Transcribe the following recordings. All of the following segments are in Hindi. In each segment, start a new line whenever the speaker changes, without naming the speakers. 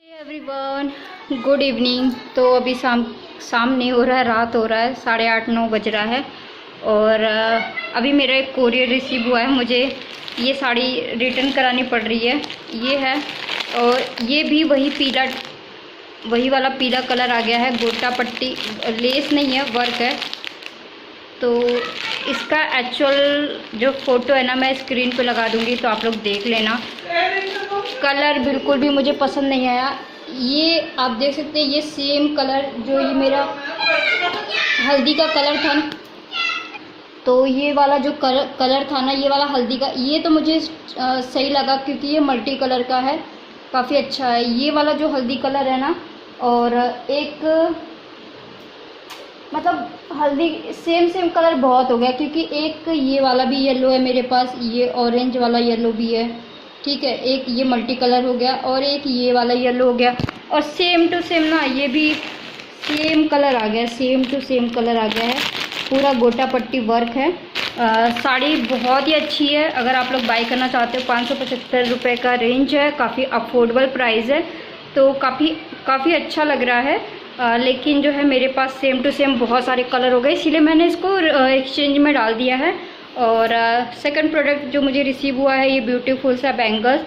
Everyone, good evening. तो अभी शाम नहीं हो रहा है, रात हो रहा है, 8:30-9 बज रहा है। और अभी मेरा एक कोरियर रिसीव हुआ है। मुझे ये साड़ी रिटर्न करानी पड़ रही है। ये है, और ये भी वही वाला पीला कलर आ गया है। गोटा पट्टी, लेस नहीं है, वर्क है। तो इसका एक्चुअल जो फ़ोटो है ना, मैं स्क्रीन पे लगा दूँगी, तो आप लोग देख लेना। कलर बिल्कुल भी मुझे पसंद नहीं आया। ये आप देख सकते हैं, ये सेम कलर जो ये मेरा हल्दी का कलर था ना, तो ये वाला जो कलर था ना, ये वाला हल्दी का, ये तो मुझे सही लगा क्योंकि ये मल्टी कलर का है, काफ़ी अच्छा है। ये वाला जो हल्दी कलर है ना, और एक मतलब हल्दी सेम कलर बहुत हो गया, क्योंकि एक ये वाला भी येलो है मेरे पास, ये ऑरेंज वाला येलो भी है, ठीक है। एक ये मल्टी कलर हो गया और एक ये वाला येलो हो गया, और सेम टू सेम ना ये भी सेम कलर आ गया, सेम टू सेम कलर आ गया है। पूरा गोटा पट्टी वर्क है। साड़ी बहुत ही अच्छी है। अगर आप लोग बाई करना चाहते हो, 575 रुपये का रेंज है, काफ़ी अफोर्डेबल प्राइस है, तो काफ़ी अच्छा लग रहा है। लेकिन जो है मेरे पास सेम टू सेम बहुत सारे कलर हो गए, इसीलिए मैंने इसको एक्सचेंज में डाल दिया है। और सेकंड प्रोडक्ट जो मुझे रिसीव हुआ है, ये ब्यूटीफुल सा बैंगल्स।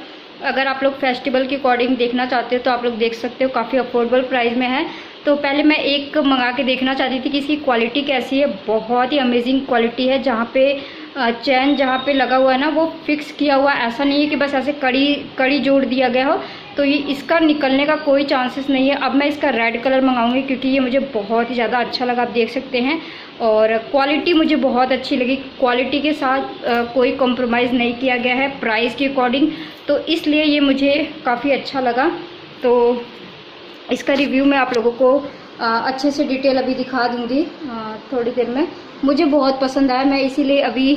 अगर आप लोग फेस्टिवल के अकॉर्डिंग देखना चाहते हो तो आप लोग देख सकते हो, काफ़ी अफोर्डेबल प्राइस में है। तो पहले मैं एक मंगा के देखना चाहती थी कि इसकी क्वालिटी कैसी है। बहुत ही अमेजिंग क्वालिटी है। जहाँ पे चैन जहाँ पे लगा हुआ है ना, वो फिक्स किया हुआ, ऐसा नहीं है कि बस ऐसे कड़ी जोड़ दिया गया हो, तो ये इसका निकलने का कोई चांसेस नहीं है। अब मैं इसका रेड कलर मंगाऊंगी क्योंकि ये मुझे बहुत ही ज़्यादा अच्छा लगा, आप देख सकते हैं। और क्वालिटी मुझे बहुत अच्छी लगी, क्वालिटी के साथ कोई कॉम्प्रोमाइज़ नहीं किया गया है प्राइस के अकॉर्डिंग, तो इसलिए ये मुझे काफ़ी अच्छा लगा। तो इसका रिव्यू मैं आप लोगों को अच्छे से डिटेल अभी दिखा दूँगी थोड़ी देर में। मुझे बहुत पसंद आया, मैं इसीलिए अभी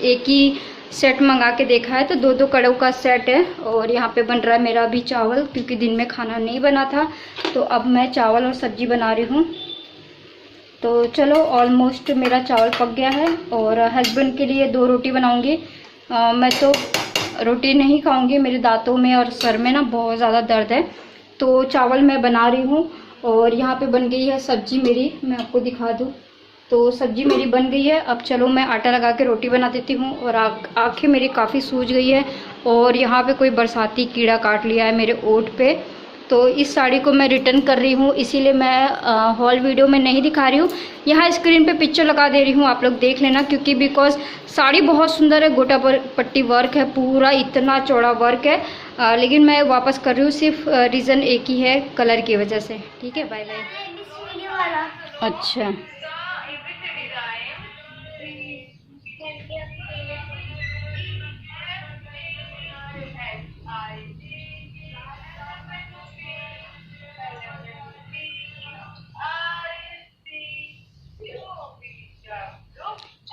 एक ही सेट मंगा के देखा है। तो 2-2 कड़ों का सेट है। और यहाँ पे बन रहा है मेरा अभी चावल, क्योंकि दिन में खाना नहीं बना था, तो अब मैं चावल और सब्जी बना रही हूँ। तो चलो, ऑलमोस्ट मेरा चावल पक गया है। और हस्बैंड के लिए 2 रोटी बनाऊँगी। मैं तो रोटी नहीं खाऊँगी, मेरे दांतों में और सर में ना बहुत ज़्यादा दर्द है। तो चावल मैं बना रही हूँ। और यहाँ पे बन गई है सब्जी मेरी, मैं आपको दिखा दूँ। तो सब्जी मेरी बन गई है। अब चलो मैं आटा लगा के रोटी बना देती हूँ। और आँखें मेरी काफ़ी सूज गई है। और यहाँ पे कोई बरसाती कीड़ा काट लिया है मेरे ओठ पे। तो इस साड़ी को मैं रिटर्न कर रही हूँ, इसीलिए मैं हॉल वीडियो में नहीं दिखा रही हूँ। यहाँ स्क्रीन पे पिक्चर लगा दे रही हूँ, आप लोग देख लेना, क्योंकि बिकॉज साड़ी बहुत सुंदर है, गोटा पट्टी वर्क है, पूरा इतना चौड़ा वर्क है। लेकिन मैं वापस कर रही हूँ, सिर्फ रीज़न एक ही है, कलर की वजह से। ठीक है, बाय बाय। अच्छा,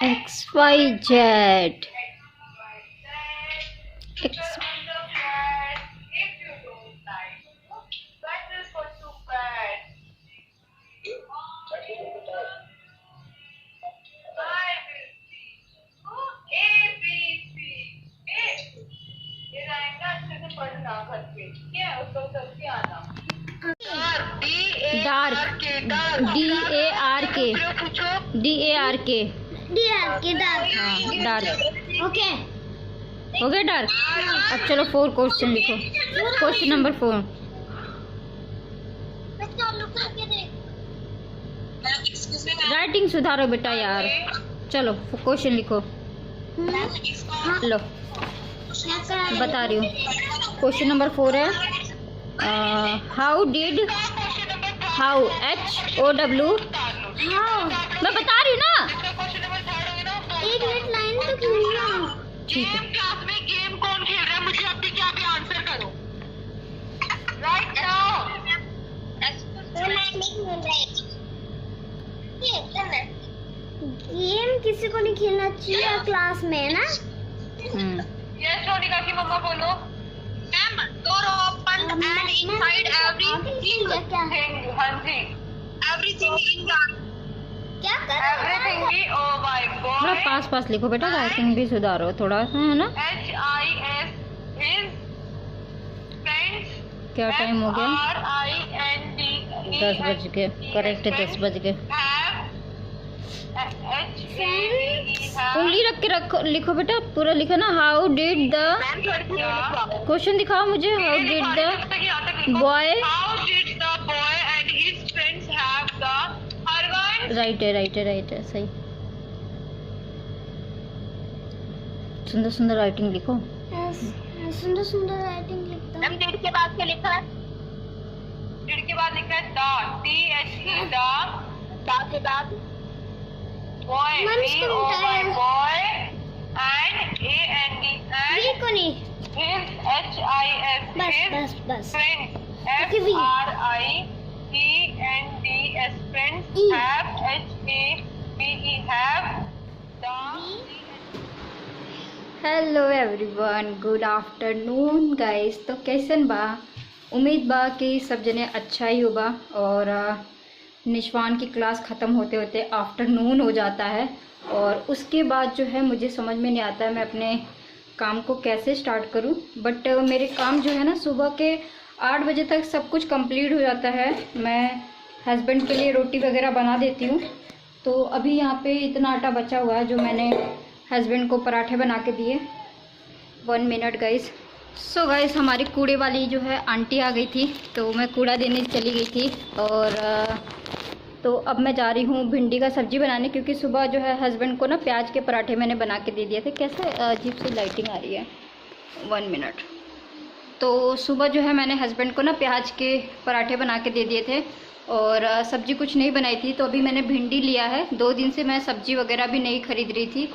XYZ dark, DARK dark.
Okay,
हो गया डार्क। अब चलो 4 क्वेश्चन लिखो। Question number 4। राइटिंग सुधारो बेटा यार। चलो क्वेश्चन लिखो। लो बता रही हूँ। क्वेश्चन नंबर 4 है, हाउ HOW। मैं बता रही हूँ ना,
1 मिनट लाइन तो सुनना।
ठीक है।
क्लास में गेम कौन खेल रहा है, मुझे अभी क्या भी आंसर करो राइट नाउ।
गेम किसी को नहीं खेलना चाहिए क्लास में ना।
यस सोनिका की मम्मा बोलो। Ma'am door open and inside everything. हाँ जी, एवरीथिंग इन
क्या कर रहा है?
एवरीथिंग। ओ माय गॉड,
थोड़ा पास लिखो बेटा, राइटिंग भी सुधारो थोड़ा सा, है ना।
HIS हिज फ्रेंड्स
क्या टाइम हो गया?
RIND
10 बज गए, करेक्ट 10 बज गए। उंगली रख के रखो, लिखो बेटा, पूरा लिखो ना। हाउ डिड द क्वेश्चन दिखाओ मुझे। How did the boy
and his friends have the Harvan.
Right है सही। सुंदर सुंदर राइटिंग लिखो।
सुंदर सुंदर राइटिंग लिखता हूँ।
डिड के बाद क्या लिखा है? डिड के बाद लिखा है द, THE द के बाद boy, BOY boy and AND
ये
एंड
कौन है?
हिज HIS
बस
friends
Okay, we-
FRIENDS friends
E.
have HAVE have the।
Hello everyone, good afternoon guys. तो कैसन बा? उम्मीद बा कि सब जने अच्छा ही होगा। और निशवान की क्लास ख़त्म होते होते आफ्टरनून हो जाता है और उसके बाद जो है मुझे समझ में नहीं आता है मैं अपने काम को कैसे स्टार्ट करूं। बट मेरे काम जो है ना सुबह के 8 बजे तक सब कुछ कंप्लीट हो जाता है। मैं हस्बैंड के लिए रोटी वगैरह बना देती हूँ। तो अभी यहाँ पे इतना आटा बचा हुआ है जो मैंने हस्बैंड को पराठे बना के दिए। 1 मिनट गाइस। सो गाइस, हमारी कूड़े वाली जो है आंटी आ गई थी तो मैं कूड़ा देने चली गई थी। और तो अब मैं जा रही हूँ भिंडी का सब्ज़ी बनाने, क्योंकि सुबह जो है हस्बैंड को ना प्याज के पराठे मैंने बना के दे दिए थे। कैसे अजीब सी लाइटिंग आ रही है। 1 मिनट। तो सुबह जो है मैंने हस्बैंड को ना प्याज के पराठे बना के दे दिए थे और सब्ज़ी कुछ नहीं बनाई थी। तो अभी मैंने भिंडी लिया है। 2 दिन से मैं सब्ज़ी वगैरह भी नहीं खरीद रही थी,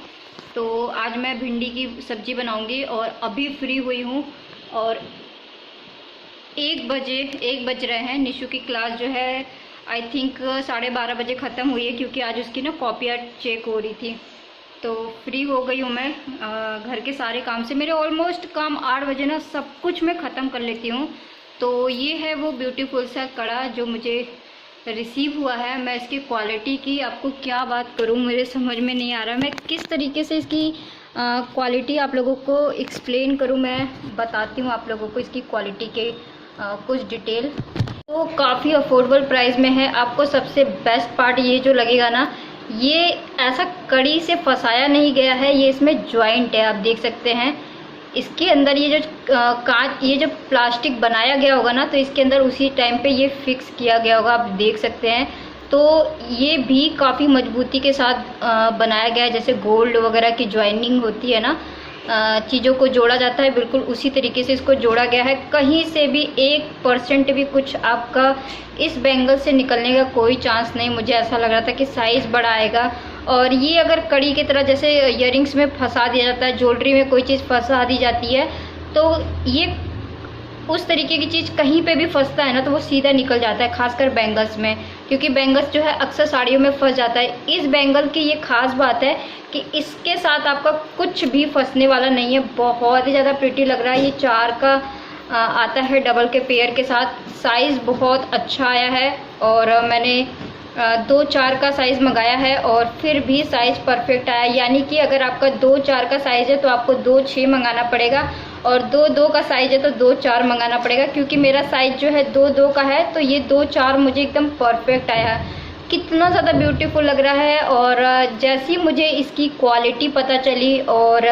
तो आज मैं भिंडी की सब्ज़ी बनाऊंगी। और अभी फ्री हुई हूँ और 1 बज रहे हैं। निशु की क्लास जो है आई थिंक 12:30 बजे ख़त्म हुई है, क्योंकि आज उसकी ना कॉपियाँ चेक हो रही थी। तो फ्री हो गई हूँ मैं घर के सारे काम से। मेरे ऑलमोस्ट काम 8 बजे ना सब कुछ मैं ख़त्म कर लेती हूँ। तो ये है वो ब्यूटीफुल सा कड़ा जो मुझे रिसीव हुआ है। मैं इसकी क्वालिटी की आपको क्या बात करूँ, मेरे समझ में नहीं आ रहा मैं किस तरीके से इसकी क्वालिटी आप लोगों को एक्सप्लेन करूँ। मैं बताती हूँ आप लोगों को इसकी क्वालिटी के कुछ डिटेल। तो काफ़ी अफोर्डेबल प्राइस में है। आपको सबसे बेस्ट पार्ट ये जो लगेगा ना, ये ऐसा कड़ी से फंसाया नहीं गया है। ये इसमें जॉइंट है, आप देख सकते हैं। इसके अंदर ये जो कांच, ये जो प्लास्टिक बनाया गया होगा ना, तो इसके अंदर उसी टाइम पे ये फिक्स किया गया होगा, आप देख सकते हैं। तो ये भी काफ़ी मजबूती के साथ बनाया गया है। जैसे गोल्ड वगैरह की ज्वाइनिंग होती है ना, चीज़ों को जोड़ा जाता है, बिल्कुल उसी तरीके से इसको जोड़ा गया है। कहीं से भी 1% भी कुछ आपका इस बैंगल से निकलने का कोई चांस नहीं। मुझे ऐसा लग रहा था कि साइज़ बड़ा आएगा। और ये अगर कड़ी की तरह जैसे ईयरिंग्स में फंसा दिया जाता है, ज्वेलरी में कोई चीज़ फंसा दी जाती है, तो ये उस तरीके की चीज़ कहीं पे भी फंसता है ना तो वो सीधा निकल जाता है, खासकर बैंगल्स में। क्योंकि बैंगल्स जो है अक्सर साड़ियों में फंस जाता है। इस बैंगल की ये खास बात है कि इसके साथ आपका कुछ भी फंसने वाला नहीं है। बहुत ही ज़्यादा प्रिटी लग रहा है। ये 4 का आता है डबल के पेयर के साथ। साइज़ बहुत अच्छा आया है और मैंने 2-4 का साइज़ मंगाया है और फिर भी साइज़ परफेक्ट आया। यानी कि अगर आपका 2-4 का साइज़ है तो आपको 2-6 मंगाना पड़ेगा और 2-2 का साइज़ है तो 2-4 मंगाना पड़ेगा। क्योंकि मेरा साइज़ जो है 2-2 का है, तो ये 2-4 मुझे एकदम परफेक्ट आया है। कितना ज़्यादा ब्यूटीफुल लग रहा है। और जैसी मुझे इसकी क्वालिटी पता चली और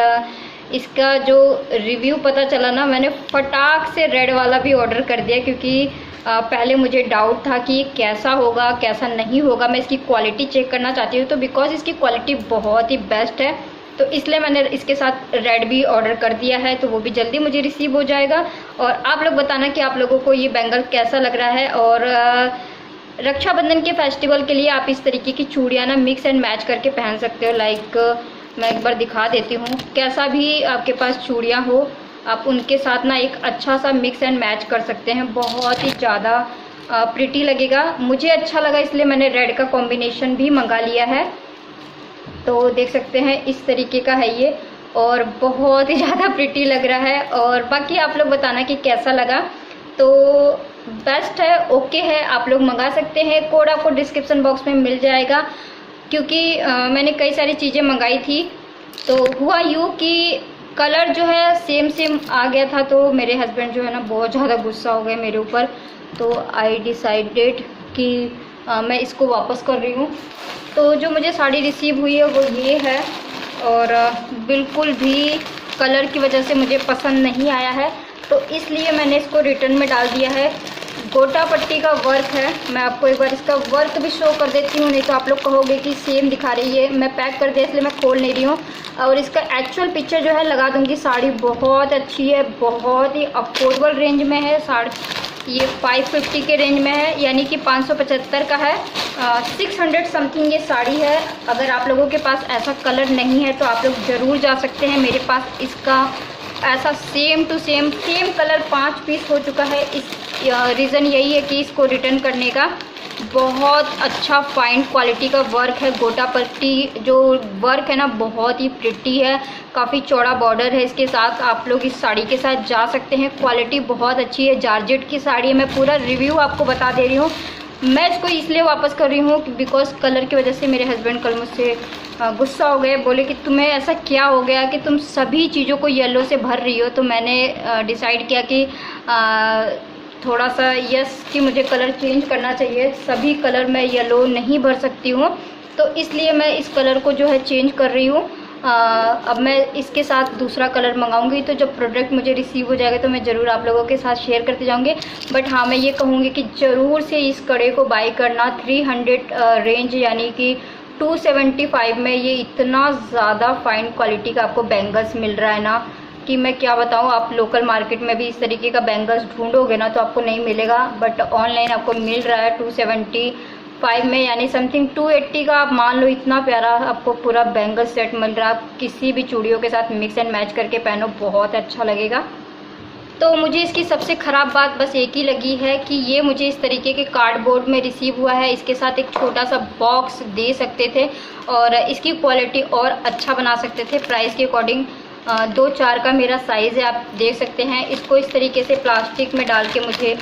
इसका जो रिव्यू पता चला ना, मैंने फटाक से रेड वाला भी ऑर्डर कर दिया। क्योंकि पहले मुझे डाउट था कि कैसा होगा कैसा नहीं होगा। मैं इसकी क्वालिटी चेक करना चाहती हूँ, तो बिकॉज़ इसकी क्वालिटी बहुत ही बेस्ट है तो इसलिए मैंने इसके साथ रेड भी ऑर्डर कर दिया है। तो वो भी जल्दी मुझे रिसीव हो जाएगा। और आप लोग बताना कि आप लोगों को ये बैंगल कैसा लग रहा है। और रक्षाबंधन के फेस्टिवल के लिए आप इस तरीके की चूड़ियाँ ना मिक्स एंड मैच करके पहन सकते हो। लाइक मैं एक बार दिखा देती हूँ। कैसा भी आपके पास चूड़ियाँ हो, आप उनके साथ ना एक अच्छा सा मिक्स एंड मैच कर सकते हैं। बहुत ही ज़्यादा प्रिटी लगेगा। मुझे अच्छा लगा इसलिए मैंने रेड का कॉम्बिनेशन भी मंगा लिया है। तो देख सकते हैं इस तरीके का है ये और बहुत ही ज़्यादा प्रिटी लग रहा है। और बाकी आप लोग बताना कि कैसा लगा। तो बेस्ट है, ओके है, आप लोग मंगा सकते हैं। कोड आपको डिस्क्रिप्शन बॉक्स में मिल जाएगा। क्योंकि मैंने कई सारी चीज़ें मंगाई थी तो हुआ यूँ कि कलर जो है सेम सेम आ गया था, तो मेरे हस्बैंड जो है ना बहुत ज़्यादा गुस्सा हो गए मेरे ऊपर। तो आई डिसाइडेड कि मैं इसको वापस कर रही हूँ। तो जो मुझे साड़ी रिसीव हुई है वो ये है, और बिल्कुल भी कलर की वजह से मुझे पसंद नहीं आया है, तो इसलिए मैंने इसको रिटर्न में डाल दिया है। गोटा पट्टी का वर्क है, मैं आपको एक बार इसका वर्क भी शो कर देती हूँ, नहीं तो आप लोग कहोगे कि सेम दिखा रही है। मैं पैक कर दिया इसलिए मैं खोल नहीं रही हूँ, और इसका एक्चुअल पिक्चर जो है लगा दूँगी। साड़ी बहुत अच्छी है, बहुत ही अफोर्डेबल रेंज में है। साड़ी ये 550 के रेंज में है, यानी कि 575 का है। 600 समथिंग ये साड़ी है। अगर आप लोगों के पास ऐसा कलर नहीं है तो आप लोग ज़रूर जा सकते हैं। मेरे पास इसका ऐसा same to same colour 5 piece हो चुका है। इस रीज़न यही है कि इसको रिटर्न करने का, बहुत अच्छा फाइन क्वालिटी का वर्क है। गोटा पट्टी जो वर्क है ना बहुत ही प्रिटी है, काफ़ी चौड़ा बॉर्डर है इसके साथ। आप लोग इस साड़ी के साथ जा सकते हैं, क्वालिटी बहुत अच्छी है। जॉर्जेट की साड़ी है, मैं पूरा रिव्यू आपको बता दे रही हूँ। मैं इसको इसलिए वापस कर रही हूँ बिकॉज कलर की वजह से मेरे हस्बैंड कल मुझसे गुस्सा हो गए, बोले कि तुम्हें ऐसा क्या हो गया कि तुम सभी चीज़ों को येलो से भर रही हो। तो मैंने डिसाइड किया कि थोड़ा सा यस कि मुझे कलर चेंज करना चाहिए। सभी कलर मैं येलो नहीं भर सकती हूँ, तो इसलिए मैं इस कलर को जो है चेंज कर रही हूँ। अब मैं इसके साथ दूसरा कलर मंगाऊंगी, तो जब प्रोडक्ट मुझे रिसीव हो जाएगा तो मैं ज़रूर आप लोगों के साथ शेयर करते जाऊंगी। बट हाँ, मैं ये कहूँगी कि ज़रूर से इस कड़े को बाय करना। 300 रेंज यानी कि 275 में ये इतना ज़्यादा फाइन क्वालिटी का आपको बैंगल्स मिल रहा है ना कि मैं क्या बताऊँ। आप लोकल मार्केट में भी इस तरीके का बैंगल्स ढूंढोगे ना तो आपको नहीं मिलेगा, बट ऑनलाइन आपको मिल रहा है 275 में, यानी समथिंग 280 का आप मान लो। इतना प्यारा आपको पूरा बैंगल सेट मिल रहा है। आप किसी भी चूड़ियों के साथ मिक्स एंड मैच करके पहनो, बहुत अच्छा लगेगा। तो मुझे इसकी सबसे ख़राब बात बस एक ही लगी है कि ये मुझे इस तरीके के कार्डबोर्ड में रिसीव हुआ है। इसके साथ एक छोटा सा बॉक्स दे सकते थे और इसकी क्वालिटी और अच्छा बना सकते थे प्राइस के अकॉर्डिंग। 2-4 का मेरा साइज़ है, आप देख सकते हैं। इसको इस तरीके से प्लास्टिक में डाल के मुझे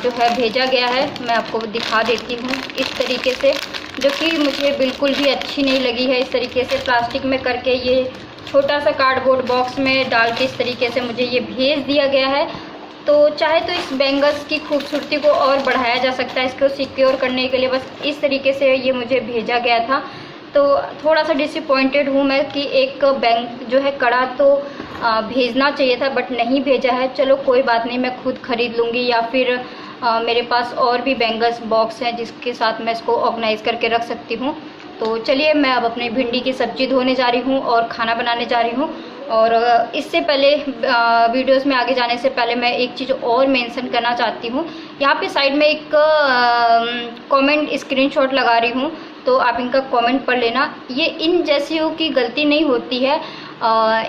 जो है भेजा गया है। मैं आपको दिखा देती हूँ इस तरीके से, जो कि मुझे बिल्कुल भी अच्छी नहीं लगी है। इस तरीके से प्लास्टिक में करके ये छोटा सा कार्डबोर्ड बॉक्स में डाल के इस तरीके से मुझे ये भेज दिया गया है। तो चाहे तो इस बैंगल्स की खूबसूरती को और बढ़ाया जा सकता है। इसको सिक्योर करने के लिए बस इस तरीके से ये मुझे भेजा गया था। तो थोड़ा सा डिसअपॉइंटेड हूँ मैं कि एक बैंक जो है कड़ा तो भेजना चाहिए था बट नहीं भेजा है। चलो कोई बात नहीं, मैं खुद ख़रीद लूँगी, या फिर मेरे पास और भी बैंगल्स बॉक्स हैं जिसके साथ मैं इसको ऑर्गेनाइज़ करके रख सकती हूँ। तो चलिए, मैं अब अपनी भिंडी की सब्ज़ी धोने जा रही हूँ और खाना बनाने जा रही हूँ। और इससे पहले वीडियोस में आगे जाने से पहले मैं एक चीज़ और मेंशन करना चाहती हूँ। यहाँ पे साइड में एक कमेंट स्क्रीनशॉट लगा रही हूँ, तो आप इनका कमेंट पढ़ लेना। ये इन जैसियों की गलती नहीं होती है,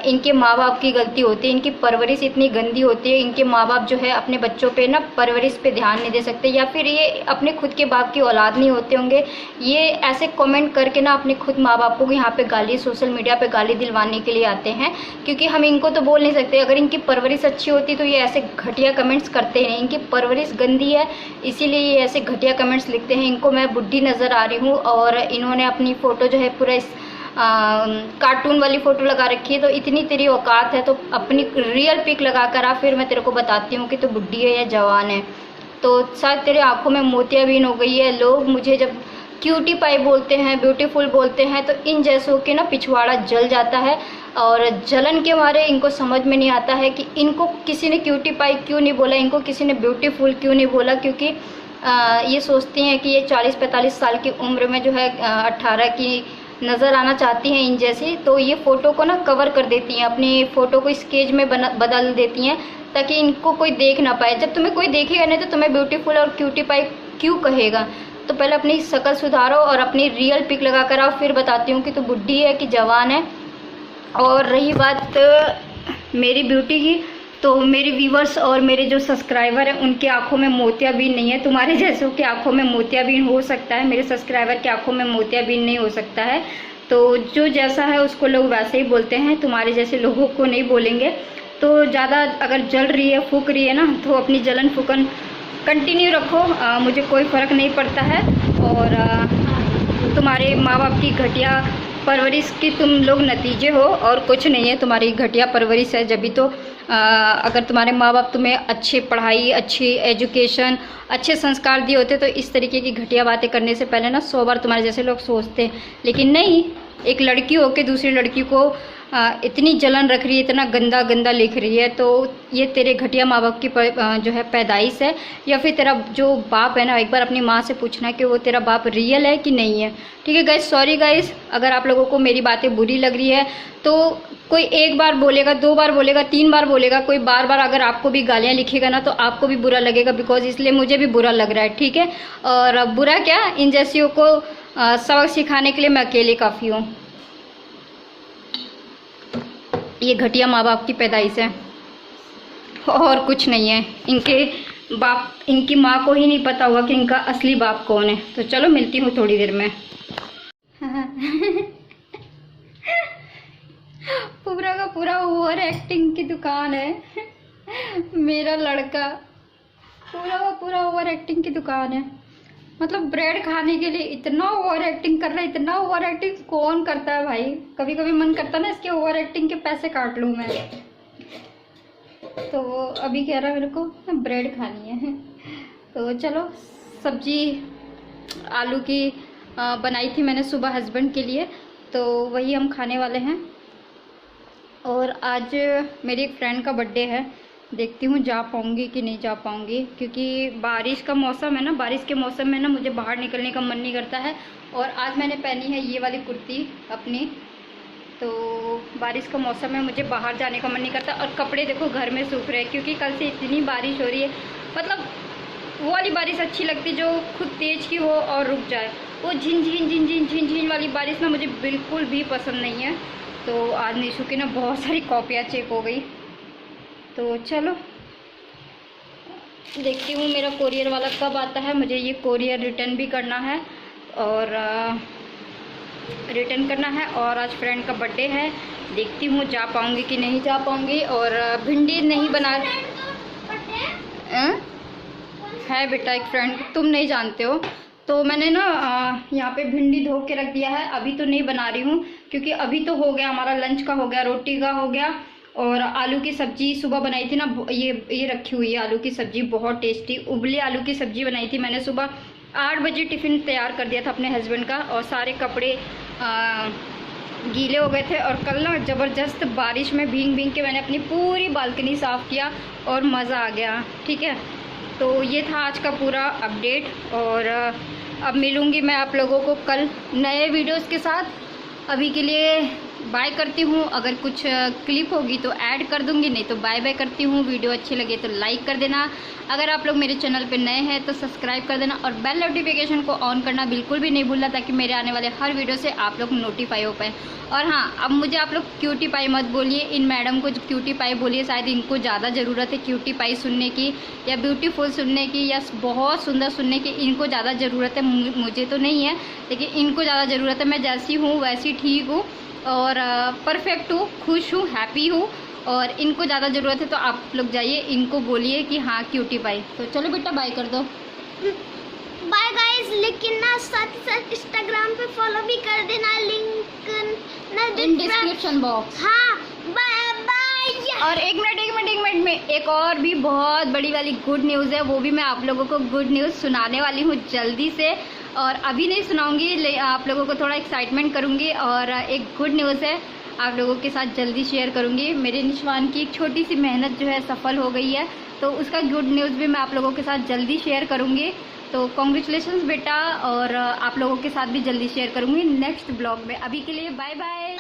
इनके माँ बाप की गलती होती है। इनकी परवरिश इतनी गंदी होती है। इनके माँ बाप जो है अपने बच्चों पे ना परवरिश पे ध्यान नहीं दे सकते, या फिर ये अपने खुद के बाप की औलाद नहीं होते होंगे। ये ऐसे कमेंट करके ना अपने खुद माँ बापों को यहाँ पे गाली, सोशल मीडिया पे गाली दिलवाने के लिए आते हैं, क्योंकि हम इनको तो बोल नहीं सकते। अगर इनकी परवरिश अच्छी होती तो ये ऐसे घटिया कमेंट्स करते हैं। इनकी परवरिश गंदी है, इसीलिए ये ऐसे घटिया कमेंट्स लिखते हैं। इनको मैं बुढ़ी नज़र आ रही हूँ और इन्होंने अपनी फ़ोटो जो है पूरा इस कार्टून वाली फ़ोटो लगा रखी है। तो इतनी तेरी औकात है तो अपनी रियल पिक लगा कर आ, फिर मैं तेरे को बताती हूँ कि तू बुढ़ी है या जवान है। तो शायद तेरे आंखों में मोतियाबिंद हो गई है। लोग मुझे जब क्यूटी पाई बोलते हैं, ब्यूटीफुल बोलते हैं, तो इन जैसों के ना पिछवाड़ा जल जाता है। और जलन के मारे इनको समझ में नहीं आता है कि इनको किसी ने क्यूटी पाई क्यों नहीं बोला, इनको किसी ने ब्यूटीफुल क्यों नहीं बोला, क्योंकि ये सोचती हैं कि ये 40-45 साल की उम्र में जो है 18 की नज़र आना चाहती हैं इन जैसी। तो ये फ़ोटो को ना कवर कर देती हैं, अपनी फ़ोटो को स्केच में बदल देती हैं ताकि इनको कोई देख ना पाए। जब तुम्हें कोई देखेगा नहीं तो तुम्हें ब्यूटीफुल और क्यूटी पाई क्यों कहेगा। तो पहले अपनी शक्ल सुधारो और अपनी रियल पिक लगा कर आओ, फिर बताती हूँ कि तू बुढ़ी है कि जवान है। और रही बात मेरी ब्यूटी की, तो मेरे व्यूवर्स और मेरे जो सब्सक्राइबर हैं उनकी आंखों में मोतियाबिंद नहीं है। तुम्हारे जैसों की आंखों में मोतियाबिंद हो सकता है, मेरे सब्सक्राइबर की आंखों में मोतियाबिंद नहीं हो सकता है। तो जो जैसा है उसको लोग वैसे ही बोलते हैं, तुम्हारे जैसे लोगों को नहीं बोलेंगे। तो ज़्यादा अगर जल रही है, फूक रही है ना, तो अपनी जलन फूकन कंटिन्यू रखो, मुझे कोई फ़र्क नहीं पड़ता है। और तुम्हारे माँ बाप की घटिया परवरिश की तुम लोग नतीजे हो और कुछ नहीं है, तुम्हारी घटिया परवरिश है। जब भी तो अगर तुम्हारे माँ बाप तुम्हें अच्छी पढ़ाई, अच्छी एजुकेशन, अच्छे संस्कार दिए होते तो इस तरीके की घटिया बातें करने से पहले ना 100 बार तुम्हारे जैसे लोग सोचते हैं। लेकिन नहीं, एक लड़की होकर दूसरी लड़की को इतनी जलन रख रही है, इतना गंदा गंदा लिख रही है, तो ये तेरे घटिया माँ बाप की जो है पैदाइश है, या फिर तेरा जो बाप है ना, एक बार अपनी माँ से पूछना कि वो तेरा बाप रियल है कि नहीं है। ठीक है गाइस, सॉरी गाइस, अगर आप लोगों को मेरी बातें बुरी लग रही है तो कोई एक बार बोलेगा, 2 बार बोलेगा, 3 बार बोलेगा, कोई बार बार अगर आपको भी गालियाँ लिखेगा ना तो आपको भी बुरा लगेगा, बिकॉज इसलिए मुझे भी बुरा लग रहा है। ठीक है, और बुरा क्या, इन जैसियों को सबक सिखाने के लिए मैं अकेले काफ़ी हूँ। ये घटिया माँ बाप की पैदाइश है और कुछ नहीं है। इनके बाप, इनकी माँ को ही नहीं पता होगा कि इनका असली बाप कौन है। तो चलो मिलती हूँ थोड़ी देर में। पूरा का पूरा ओवर एक्टिंग की दुकान है मेरा लड़का, पूरा का पूरा ओवर एक्टिंग की दुकान है। मतलब ब्रेड खाने के लिए इतना ओवर एक्टिंग कर रहा है, इतना ओवर एक्टिंग कौन करता है भाई। कभी कभी मन करता ना इसके ओवर एक्टिंग के पैसे काट लूँ मैं। तो वो अभी कह रहा है मेरे को ब्रेड खानी है। तो चलो, सब्जी आलू की बनाई थी मैंने सुबह हस्बैंड के लिए, तो वही हम खाने वाले हैं। और आज मेरी एक फ्रेंड का बर्थडे है, देखती हूँ जा पाऊँगी कि नहीं जा पाऊँगी, क्योंकि बारिश का मौसम है ना, बारिश के मौसम में ना मुझे बाहर निकलने का मन नहीं करता है। और आज मैंने पहनी है ये वाली कुर्ती अपनी, तो बारिश का मौसम है, मुझे बाहर जाने का मन नहीं करता। और कपड़े देखो घर में सूख रहे हैं, क्योंकि कल से इतनी बारिश हो रही है। मतलब वो वाली बारिश अच्छी लगती जो खुद तेज़ की हो और रुक जाए। वो झिन झिन झिन झिन झिन झिन वाली बारिश ना मुझे बिल्कुल भी पसंद नहीं है। तो आज निशु की ना बहुत सारी कॉपियाँ चेक हो गई। तो चलो देखती हूँ मेरा कोरियर वाला कब आता है। मुझे ये कोरियर रिटर्न भी करना है और रिटर्न करना है। और आज फ्रेंड का बर्थडे है, देखती हूँ जा पाऊँगी कि नहीं जा पाऊँगी। और भिंडी नहीं बना है बेटा, एक फ्रेंड तुम नहीं जानते हो। तो मैंने ना यहाँ पे भिंडी धो के रख दिया है, अभी तो नहीं बना रही हूँ, क्योंकि अभी तो हो गया हमारा लंच का, हो गया रोटी का, हो गया। और आलू की सब्जी सुबह बनाई थी ना, ये रखी हुई है आलू की सब्जी, बहुत टेस्टी उबली आलू की सब्जी बनाई थी मैंने। सुबह 8 बजे टिफ़िन तैयार कर दिया था अपने हस्बैंड का, और सारे कपड़े गीले हो गए थे। और कल ना ज़बरदस्त बारिश में भींग भींग के मैंने अपनी पूरी बालकनी साफ़ किया और मज़ा आ गया। ठीक है, तो ये था आज का पूरा अपडेट। और अब मिलूँगी मैं आप लोगों को कल नए वीडियोज़ के साथ। अभी के लिए बाय करती हूँ, अगर कुछ क्लिप होगी तो ऐड कर दूँगी, नहीं तो बाय बाय करती हूँ। वीडियो अच्छी लगे तो लाइक कर देना, अगर आप लोग मेरे चैनल पे नए हैं तो सब्सक्राइब कर देना, और बेल नोटिफिकेशन को ऑन करना बिल्कुल भी नहीं भूलना, ताकि मेरे आने वाले हर वीडियो से आप लोग नोटिफाई हो पाए। और हाँ, अब मुझे आप लोग क्यूटी पाई मत बोलिए, इन मैडम को क्यूटी पाई बोलिए, शायद इनको ज़्यादा ज़रूरत है क्यूटी पाई सुनने की, या ब्यूटीफुल सुनने की, या बहुत सुंदर सुनने की। इनको ज़्यादा ज़रूरत है, मुझे तो नहीं है, लेकिन इनको ज़्यादा ज़रूरत है। मैं जैसी हूँ वैसी ठीक हूँ और परफेक्ट हूँ, खुश हूँ, हैप्पी हूँ, और इनको ज़्यादा ज़रूरत है। तो आप लोग जाइए, इनको बोलिए कि हाँ क्यूटी पाई। तो चलो बेटा बाय कर दो।
बाय गाइस, लेकिन ना साथ ही साथ इंस्टाग्राम पे फॉलो भी कर देना, लिंक ना
इन डिस्क्रिप्शन बॉक्स।
हाँ, बाय बाय।
और एक मिनट में एक और भी बहुत बड़ी वाली गुड न्यूज़ है, वो भी मैं आप लोगों को गुड न्यूज़ सुनाने वाली हूँ जल्दी से। और अभी नहीं सुनाऊंगी, आप लोगों को थोड़ा एक्साइटमेंट करूँगी। और एक गुड न्यूज़ है, आप लोगों के साथ जल्दी शेयर करूँगी। मेरे निशवान की एक छोटी सी मेहनत जो है सफल हो गई है, तो उसका गुड न्यूज़ भी मैं आप लोगों के साथ जल्दी शेयर करूँगी। तो कॉन्ग्रेचुलेशंस बेटा, और आप लोगों के साथ भी जल्दी शेयर करूँगी नेक्स्ट ब्लॉग में। अभी के लिए बाय बाय।